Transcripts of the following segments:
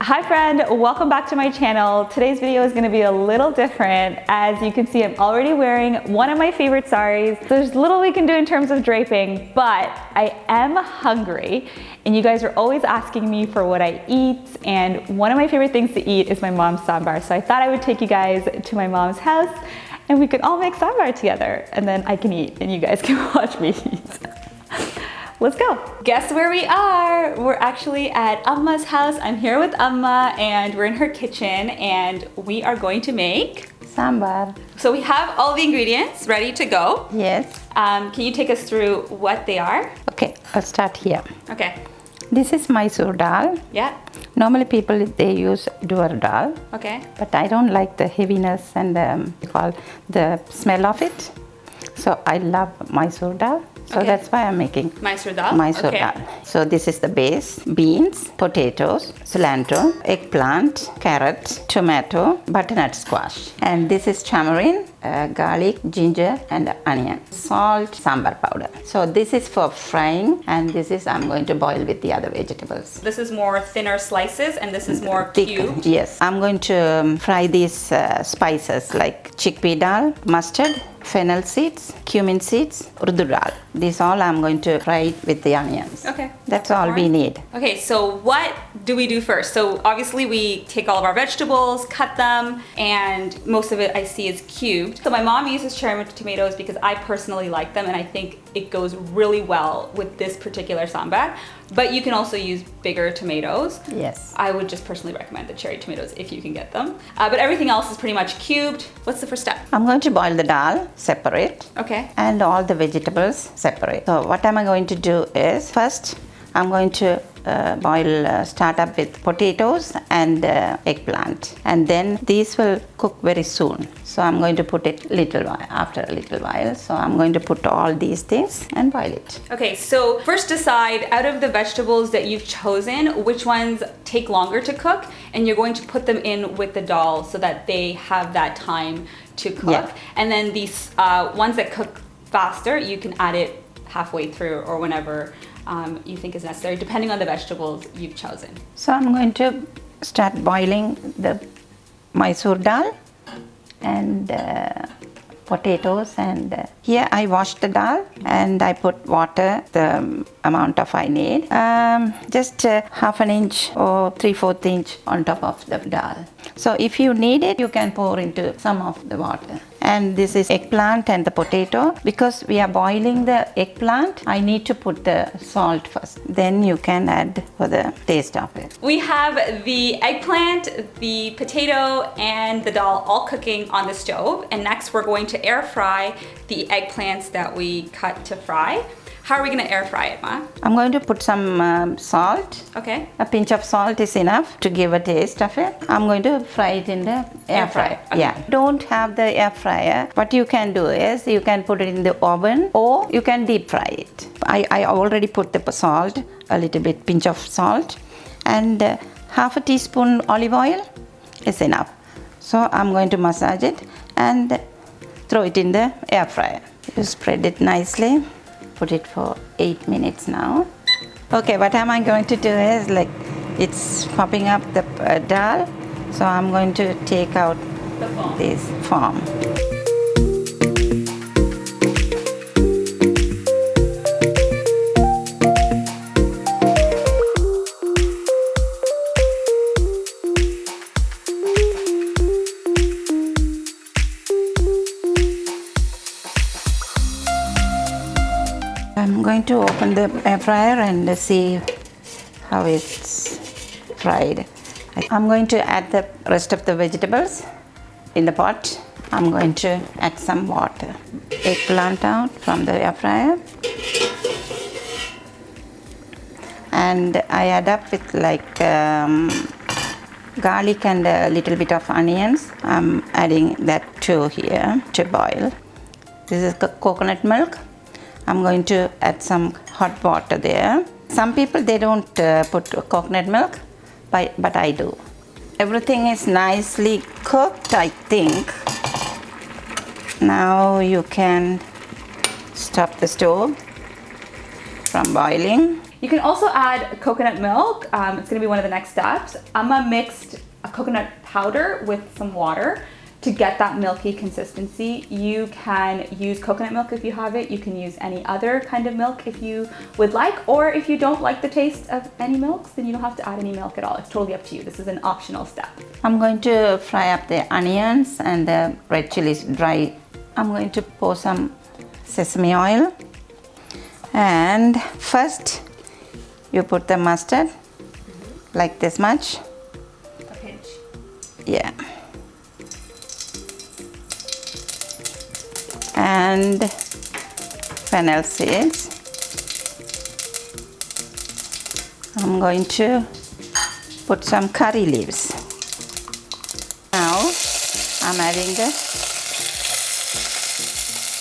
Hi friend, welcome back to my channel. Today's video is going to be a little different. As you can see, I'm already wearing one of my favorite saris. There's little we can do in terms of draping, but I am hungry and you guys are always asking me for what I eat, and one of my favorite things to eat is my mom's sambar. So I thought I would take you guys to my mom's house and we could all make sambar together, and then I can eat and you guys can watch me eat. Let's go. Guess where we are? We're actually at Amma's house. I'm here with Amma and we're in her kitchen and we are going to make sambar. So we have all the ingredients ready to go. Yes. Can you take us through what they are? Okay, I'll start here. Okay. This is Mysore dal. Yeah. Normally people, they use dur dal. Okay. But I don't like the heaviness and the smell of it. So I love Mysore dal. So Okay. that's why I'm making Mysore dal? Mysore Okay. dal. So this is the base: beans, potatoes, cilantro, eggplant, carrot, tomato, butternut squash. And this is tamarind, garlic, ginger and onion. Salt, sambar powder. So this is for frying, and this is I'm going to boil with the other vegetables. This is more thinner slices and this is more Thick. cubed. Yes. I'm going to fry these spices like chickpea dal, mustard, fennel seeds, cumin seeds, urdu dal. These all I'm going to fry with the onions. Okay. That's all we need. Okay, so what do we do first? So obviously we take all of our vegetables, cut them, and most of it I see is cubed. So my mom uses cherry tomatoes because I personally like them and I think it goes really well with this particular sambar. But you can also use bigger tomatoes. Yes. I would just personally recommend the cherry tomatoes if you can get them. But everything else is pretty much cubed. What's the first step? I'm going to boil the dal separate. Okay. And all the vegetables separate. So what am I going to do is, first I'm going to start up with potatoes and eggplant, and then these will cook very soon. So I'm going to put it after a little while. So I'm going to put all these things and boil it. Okay, so first decide out of the vegetables that you've chosen, which ones take longer to cook, and you're going to put them in with the dal so that they have that time to cook. Yeah. And then these ones that cook faster, you can add it halfway through or whenever you think is necessary, depending on the vegetables you've chosen. So I'm going to start boiling the Mysore dal and potatoes, and here I washed the dal and I put water, the amount of I need, just half an inch or 3/4 inch on top of the dal. So if you need it, you can pour into some of the water. And this is eggplant and the potato. Because we are boiling the eggplant, I need to put the salt first. Then you can add for the taste of it. We have the eggplant, the potato, and the dal all cooking on the stove. And next we're going to air fry the eggplants that we cut to fry. How are we going to air fry it, Ma? I'm going to put some salt. Okay. A pinch of salt is enough to give a taste of it. I'm going to fry it in the air fryer. Okay. Yeah. Don't have the air fryer. What you can do is you can put it in the oven or you can deep fry it. I already put the salt, a little bit pinch of salt, and half a teaspoon olive oil is enough. So I'm going to massage it and throw it in the air fryer. You spread it nicely. Put it for 8 minutes now. Okay, what am I going to do is, like, it's popping up the dal, so I'm going to take out The foam. this foam. I'm going to open the air fryer and see how it's fried. I'm going to add the rest of the vegetables in the pot. I'm going to add some water. Eggplant out from the air fryer. And I add up with like garlic and a little bit of onions. I'm adding that too here to boil. This is coconut milk. I'm going to add some hot water there. Some people, they don't put coconut milk, but I do. Everything is nicely cooked, I think. Now you can stop the stove from boiling. You can also add coconut milk. It's gonna be one of the next steps. Amma mixed a coconut powder with some water to get that milky consistency. You can use coconut milk if you have it. You can use any other kind of milk if you would like, or if you don't like the taste of any milks, then you don't have to add any milk at all. It's totally up to you. This is an optional step. I'm going to fry up the onions and the red chilies dry. I'm going to pour some sesame oil. And first, you put the mustard, like this much. A pinch. Yeah. And fennel seeds. I'm going to put some curry leaves. Now I'm adding the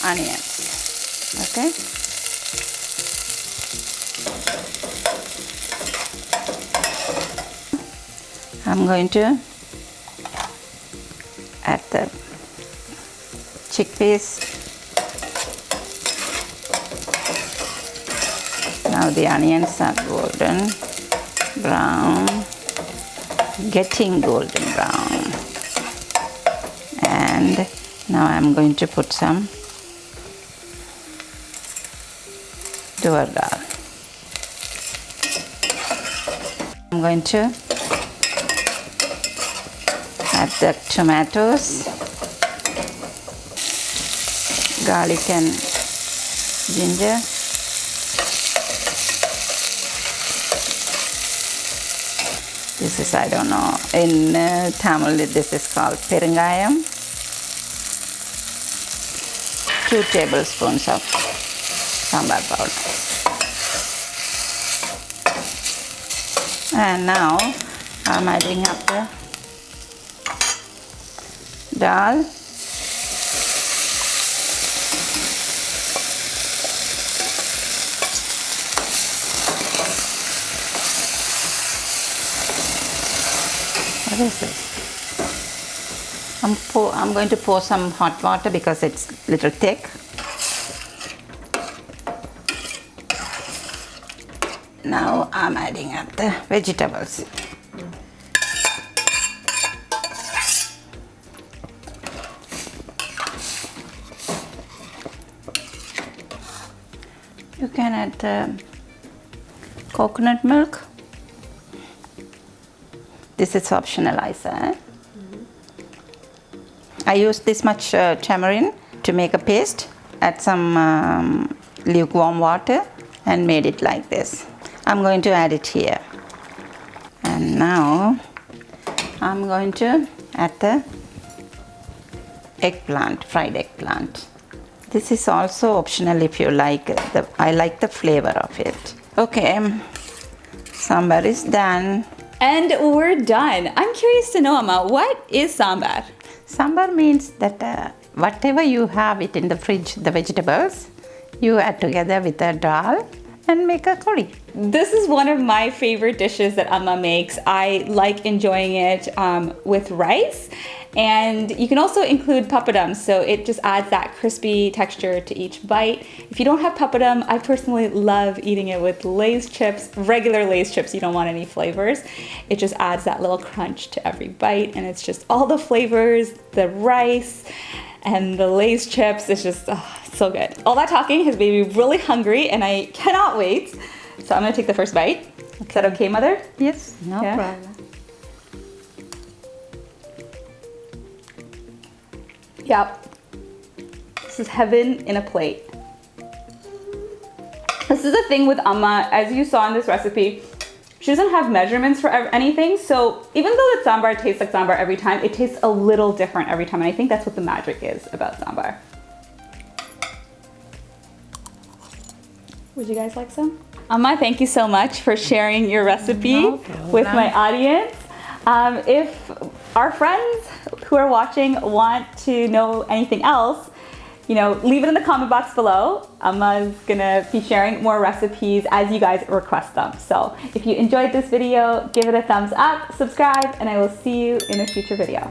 onions. Okay. I'm going to add the chickpeas. Now the onions are golden brown, getting golden brown. And now I'm going to put some tur dal. I'm going to add the tomatoes, garlic and ginger. This is, I don't know, in Tamil this is called perungayam. 2 tablespoons of sambar powder. And now I'm adding up the dal. What is this? I'm going to pour some hot water because it's a little thick. Now I'm adding up the vegetables. You can add the coconut milk. This is optional, I said. I use this much tamarind to make a paste. Add some lukewarm water and made it like this. I'm going to add it here. And now I'm going to add the eggplant, fried eggplant. This is also optional if you like. I like the flavor of it. Okay, sambar is done. And we're done. I'm curious to know, Amma, what is sambar? Sambar means that whatever you have it in the fridge, the vegetables, you add together with the dal and make a curry. This is one of my favorite dishes that Amma makes. I like enjoying it with rice. And you can also include papadum, so it just adds that crispy texture to each bite. If you don't have papadum, I personally love eating it with Lay's chips, regular Lay's chips, you don't want any flavors. It just adds that little crunch to every bite, and it's just all the flavors, the rice, and the Lay's chips. It's just so good. All that talking has made me really hungry, and I cannot wait. So I'm gonna take the first bite. Okay. Is that okay, Mother? Yes, no problem. Yep. This is heaven in a plate. This is the thing with Amma, as you saw in this recipe, she doesn't have measurements for anything. So even though the sambar tastes like sambar every time, it tastes a little different every time. And I think that's what the magic is about sambar. Would you guys like some? Amma, thank you so much for sharing your recipe with my audience. If our friends who are watching want to know anything else, leave it in the comment box below. Amma's gonna be sharing more recipes as you guys request them. So if you enjoyed this video, give it a thumbs up, subscribe, and I will see you in a future video.